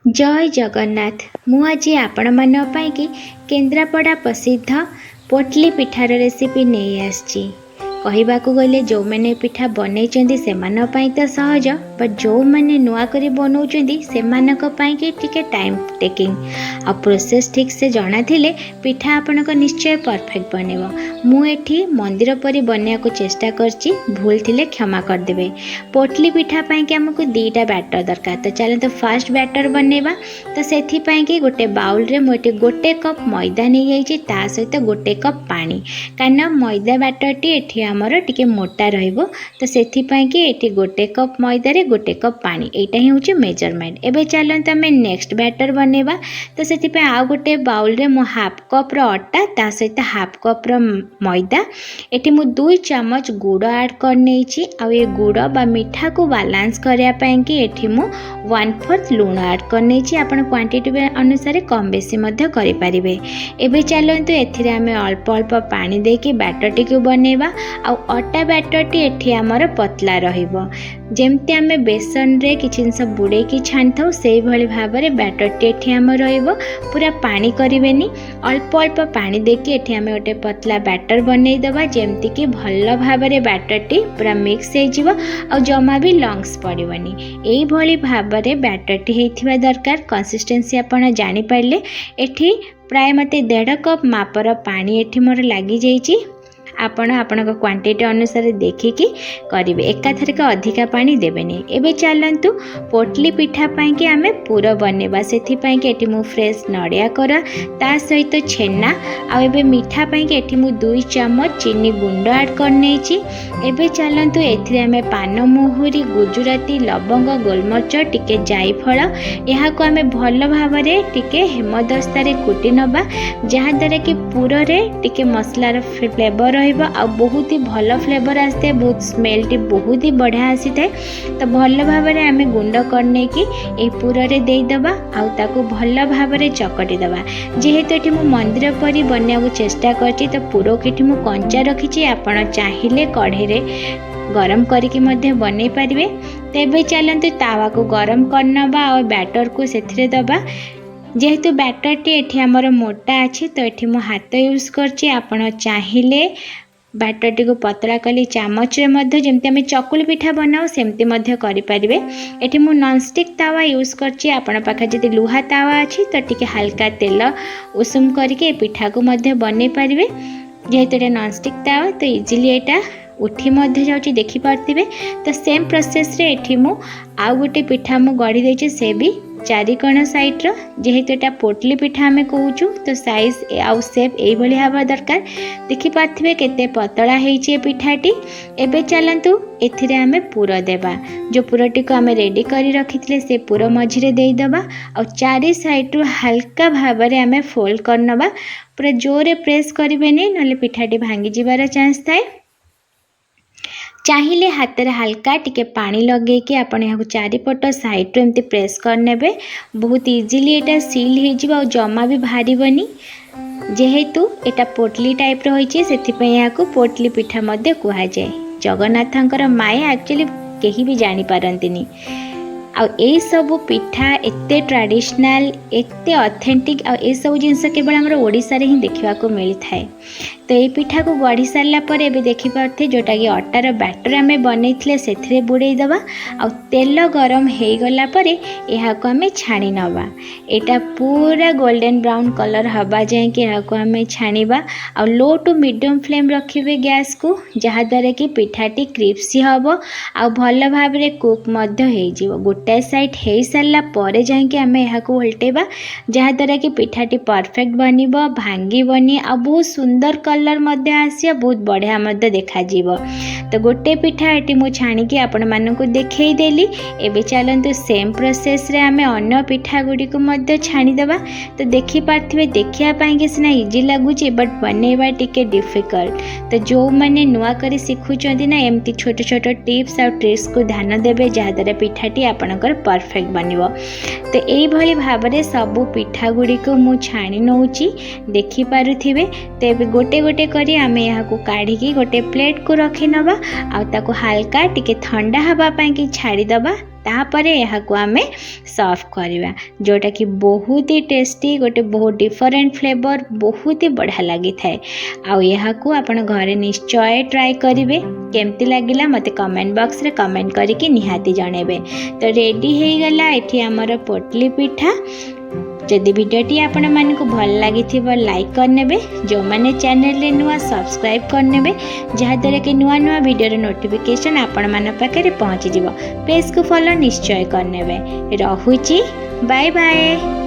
जय जगन्नाथ। मु आज आपण मान कि केन्द्रापड़ा प्रसिद्ध पोटली पिठार रेसिपी नहीं आसी। कहवाक गले जो मैंने पिठा बनई से तो सहज, बट जो मैंने नुआ करी बनाऊँच से टाइम टेकिंग आ प्रोसेस ठीक से जाना थिले पिठा आपण निश्चय परफेक्ट बनेबो। मुझे मंदिर परी बनया को चेष्टा करची, भूल थिले क्षमा करदेवे। पोटली पिठा पाई आमको दीटा बैटर दरकार, तो चलो तो फास्ट बैटर बनवा। तो से गोटे बाउल रे मुझे गोटे कप मैदा नहीं जाइए, सहित गोटे कप पानी, कारण मैदा बैटर टी एठी आमर टिके मोटा रहिबो। तो सेथिपाई एठी गोटे कप मैदा रे गोटे कप पानी, एटा ही होची मेजरमेंट। एबे चलते आम नेक्स्ट बैटर बनवा। तो सेथिपाई आ गोटे बाउल रे मु हाफ कप रो अटा, ता सहित हाफ कप रो मैदा, एठी मु 2 चम्मच गुड़ ऐड कर नेछि। आ ये गुड़ बा मिठा को बैलेंस करिया पई कि एठी मु 1/4 लूण ऐड कर नेछि। आपण क्वांटिटी अनुसार कम बेसी मध्य करि परिबे। एबे चलंतु एथिरे आमे अल्प अल्प पानी देके बैटर टी को बनेबा। आ अटा बैटर टी एठी हमर पतला रहिबो, जेमती आमे बेसन रे किछि जिंस बुड़े की छानथौ सेही भली भाबरे बैटर टी एठी हमर रहिबो। पूरा पानी करिवेनी, अल्प अल्प पानी देके एठी आमे ओटे पतला बैटर बनै दबा, जेमती कि भल भाबरे बैटर टी पूरा मिक्स हे जिवो आ जमा भी लंग्स पड़िबनी। एही भली भाबरे बैटर टी हेथिबा दरकार। कंसिस्टेंसी आपण जानि पाइले एठी प्राय मते 1.5 कप मापर पानी एठी मोर लागी जाइछि। आपण क्वांटिटी अनुसार देखिकी करेंगे, एकाथरक अधिका पानी देवेनि। एबे चलतु पोटली पिठा पाई कि आमे पूरा बनवा। से मु फ्रेश नड़िया कोरा ता सहित छेना आ एबे मीठा पाई कि एठी मु 2 चम्मच चीनी गुंड ऐड कर नेछि। एबे चलतु एथिरे आमे पान मोहरी, गुजराती, लवंग, गोलमरिच, टिके जायफल यहाँ को आमे भल भाबरे टिके हेमदस्ता रे कुटी नबा, जहा द्वारा कि पूरा रे टिके मसलार फ्लेवर आ बहुत ही भल फ्लेवर आसता है, बहुत स्मेल टी बहुत ही बढ़िया आसी थाए। तो भल भाव आम गुंड करने की पूरा रे दे दबा आ ताको भल भाव चकटी दबा। जेहेतु ये मु मंदिर परी बनया को चेष्टा करछि, तो पूरा की मु कंचा रखी, आपण चाहिए कढ़े रे गरम करके मध्य बनै पारिबे। तेबे चलंतु तावा को गरम करनबा और बैटर को सेथिरे दबा। जेहेतु बैटर टी एठी हमर मोटा अच्छी, तो एठी मु हाथ यूज करछि। आपण चाहिए बैटर टी को पतला कली चामच रे जेमती आमे चकुली पिठा बनाओ सेमती मध्य करि परिबे। एठी मु नॉनस्टिक तावा यूज करछि। आपण पाखे जदि लुहा तावा अछि तो टिके हल्का तेल उषुम करके पिठा को मध्य बनै परिबे। जेहेतु एटा नॉनस्टिक तावा तो इजिली एटा उठी मध्य जाउछि, देखि पारथिबे। तो सेम प्रोसेस रे एठी मु आ गोटे पिठा मु गढ़ी देछि, से भी 4 कोण साइड रो। जेहेतु एटा पोटली पिठा आमे कहूछु, तो साइज आउ शेप एई भली हवा दरकार। देखि पाथिबे केते पतला हेछि ए पिठाटी। एबे चलंतु एथिरे आमे पूरा देबा। जो पूराटी को आमे रेडी करी रखिथिले से पूरा मझिरे देई दबा आ 4 साइड रो हल्का भाबरे आमे फोल्ड करनबा। पूरा जोरे प्रेस करिबेनी, नले पिठाटी भांगी जिबार चांस थाए। चाहिए हाथ में हल्का टिके पानी लगे कि आपण यहाँ चारिपट साइड रू एमती प्रेस करने, बहुत इजीली एटा सील हो जमा भी बाहरबनी। जेहेतु एटा पोटली टाइप रही से पोटली पिठा मध्य कह जाए। जगन्नाथंकर माया एक्चुअली कहीं भी जानी पारंतिनी। आ ए सब पिठा एते ट्रेडिशनल एते ऑथेंटिक आ ए सब जिनस केवल हमर ओडिसा रे ही देखा को मिली थाए। तो ये पिठा को गढ़ी सारा पर एबे देखि पारथे जोटा कि अटार बैटर आमे बनैथिले सेथिरे बुड़े दबा आ तेल गरम हे गला परे एहा को आमे छाणी नबा। एटा पूरा गोल्डन ब्राउन कलर हबा जाए कि एहा को आमे छाणीबा आ लो टू मीडियम फ्लेम रखिबे गैस को, जहा द्वारा कि पिठाटी क्रिस्पी हबो आ भल भाबरे कुक मध्य हे जिवो। गोटे साइड हे सारा पर जाए कि आमे एहा को उल्टेबा, जहा द्वारा कि पिठाटी परफेक्ट बनिबो, भांगीबनी आ बहुत सुंदर कलर मध्य आसिया, बहुत बढ़िया मध्य देखा जीवो। तो गोटे पिठा एटी मु छाणिकी आपण मानकु देखै देली। एबे चलंतु सेम प्रोसेस रे आमे अन्य पिठा गुडी को मध्य छाणी देबा। तो देखि पारथिबे, देखिया पाई कि सिना इजी लागुची, बट बनेबा टिके डिफिकल्ट। तो जो माने नुआ करी सिखुचंदी ना, एमती छोट छोट टिप्स और ट्रिक्स को ध्यान देबे, जहा द्वारा पिठाटी आपणकर परफेक्ट बनिवो। तो एई भली भाबरे सबु पिठा गुडी को मु छाणी नउची, देखि पारुथिबे। तो एबे गोटे गोटे करी आमे यहाँ को काढ़ी गोटे प्लेट को रखी नबा आ ताको हल्का टिके ठंडा हवा पाई कि छाड़ी दबा। तापरे एहाकु आमे सर्व करवा जोटा कि बहुत ही टेस्टी गोटे बहुत डिफरेंट फ्लेवर बहुत ही बढ़िया लगी थाए आउ एहाकु आपण घरे निश्चय ट्राई करेंगे केमती लगिला मते कमेंट बॉक्स रे कमेंट करके निहाती जणेबे। तो रेडी हो गला एठी हमर पोटली पिठा। जदि वीडियोटी आपण मानक भल लगी लाइक करने जो मैंने चैनल रे नुआ सब्सक्राइब करने जहाँद्वारा कि नुआ नुआ वीडियो नोटिफिकेशन आपण मान पाखे पहुँची पेज को फॉलो निश्चय करने। रहुची बाय बाय।